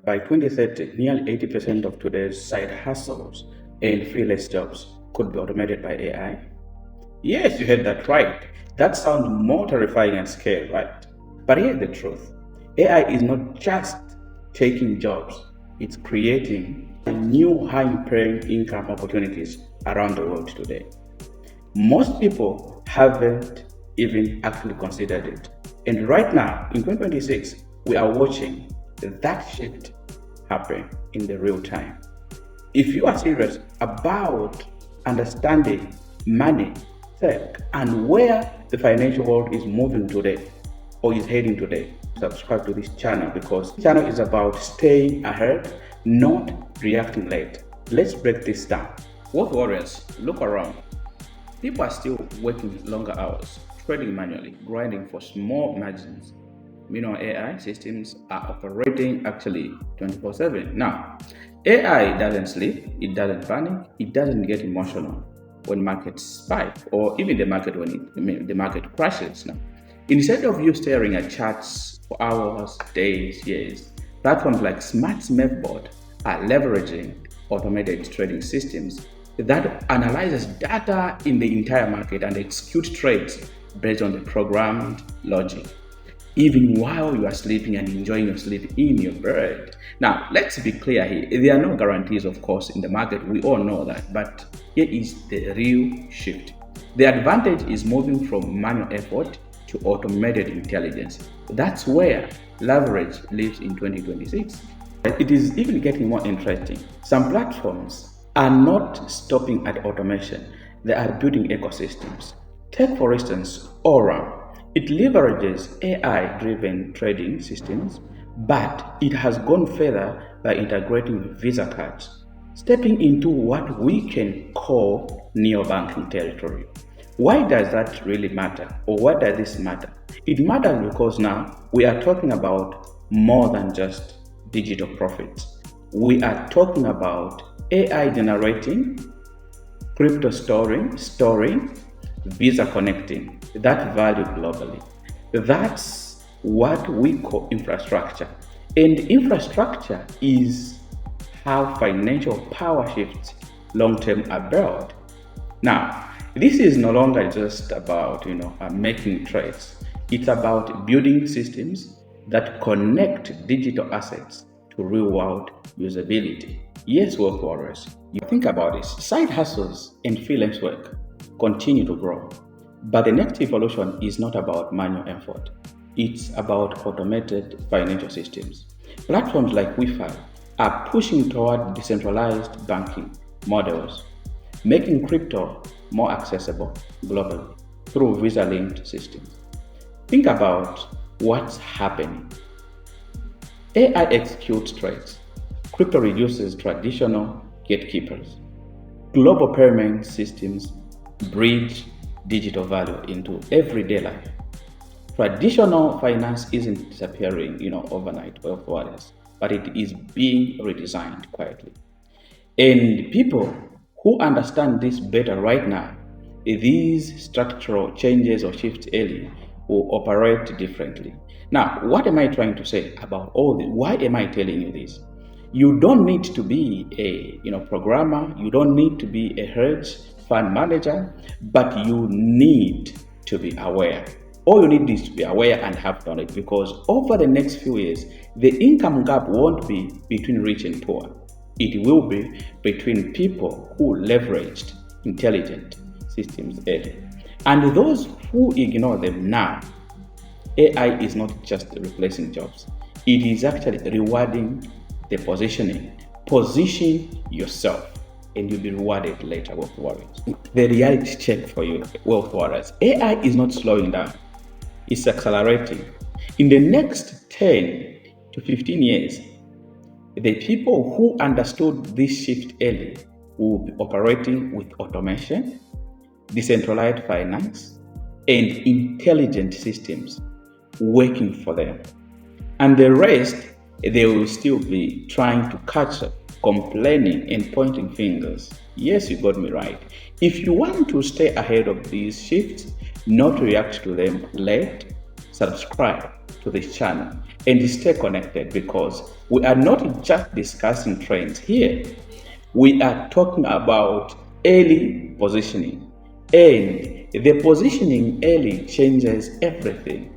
by 2030, nearly 80% of today's side hustles and freelance jobs could be automated by AI? Yes, you heard that right. That sounds more terrifying and scary, right? But here's the truth. AI is not just taking jobs, it's creating new high-paying income opportunities around the world today. Most people haven't even actually considered it. And right now, in 2026, we are watching that shift happen in the real time. If you are serious about understanding money, tech, and where the financial world is moving today or is heading today, subscribe to this channel because this channel is about staying ahead, not reacting late. Let's break this down. Wealth warriors, look around. People are still working longer hours, trading manually, grinding for small margins. Meanwhile, AI systems are operating actually 24/7. Now, AI doesn't sleep, it doesn't panic, it doesn't get emotional when markets spike or even the market when the market crashes. Now, instead of you staring at charts for hours, days, years, platforms like Smart Smurfboard are leveraging automated trading systems that analyzes data in the entire market and execute trades based on the programmed logic, even while you are sleeping and enjoying your sleep in your bed. Now, let's be clear here. There are no guarantees, of course, in the market. We all know that. But here is the real shift. The advantage is moving from manual effort to automated intelligence. That's where leverage lives in 2026. It is even getting more interesting. Some platforms are not stopping at automation, they are building ecosystems. Take, for instance, Aura. It leverages AI-driven trading systems, but it has gone further by integrating Visa cards, stepping into what we can call neobanking territory. Why does that really matter? Or why does this matter? It matters because now we are talking about more than just digital profits. We are talking about AI generating, crypto storing, Visa connecting that value globally. That's what we call infrastructure. And infrastructure is how financial power shifts long-term abroad. Now, this is no longer just about making trades. It's about building systems that connect digital assets to real-world usability. Yes, wealth warriors, you think about this. Side hustles and freelance work continue to grow. But the next evolution is not about manual effort. It's about automated financial systems. Platforms like Wi-Fi are pushing toward decentralized banking models, making crypto more accessible globally through Visa-linked systems. Think about what's happening. AI executes trades. Crypto reduces traditional gatekeepers. Global payment systems bridge digital value into everyday life. Traditional finance isn't disappearing, overnight, wealth warriors, but it is being redesigned quietly. And people who understand this better right now, these structural changes or shifts early will operate differently. Now, what am I trying to say about all this? Why am I telling you this? You don't need to be a programmer, you don't need to be a hedge fund manager, but you need to be aware. All you need is to be aware and have knowledge, because over the next few years, the income gap won't be between rich and poor. It will be between people who leveraged intelligent systems early and those who ignore them now. AI is not just replacing jobs, it is actually rewarding the positioning. Position yourself and you'll be rewarded later, wealth warriors. The reality check for you, wealth warriors. AI is not slowing down, it's accelerating. In the next 10 to 15 years, the people who understood this shift early will be operating with automation, decentralized finance, and intelligent systems working for them. And the rest, they will still be trying to catch up, complaining and pointing fingers. Yes, you got me right. If you want to stay ahead of these shifts, not react to them late, subscribe to this channel and stay connected, because we are not just discussing trends here. We are talking about early positioning, and the positioning early changes everything.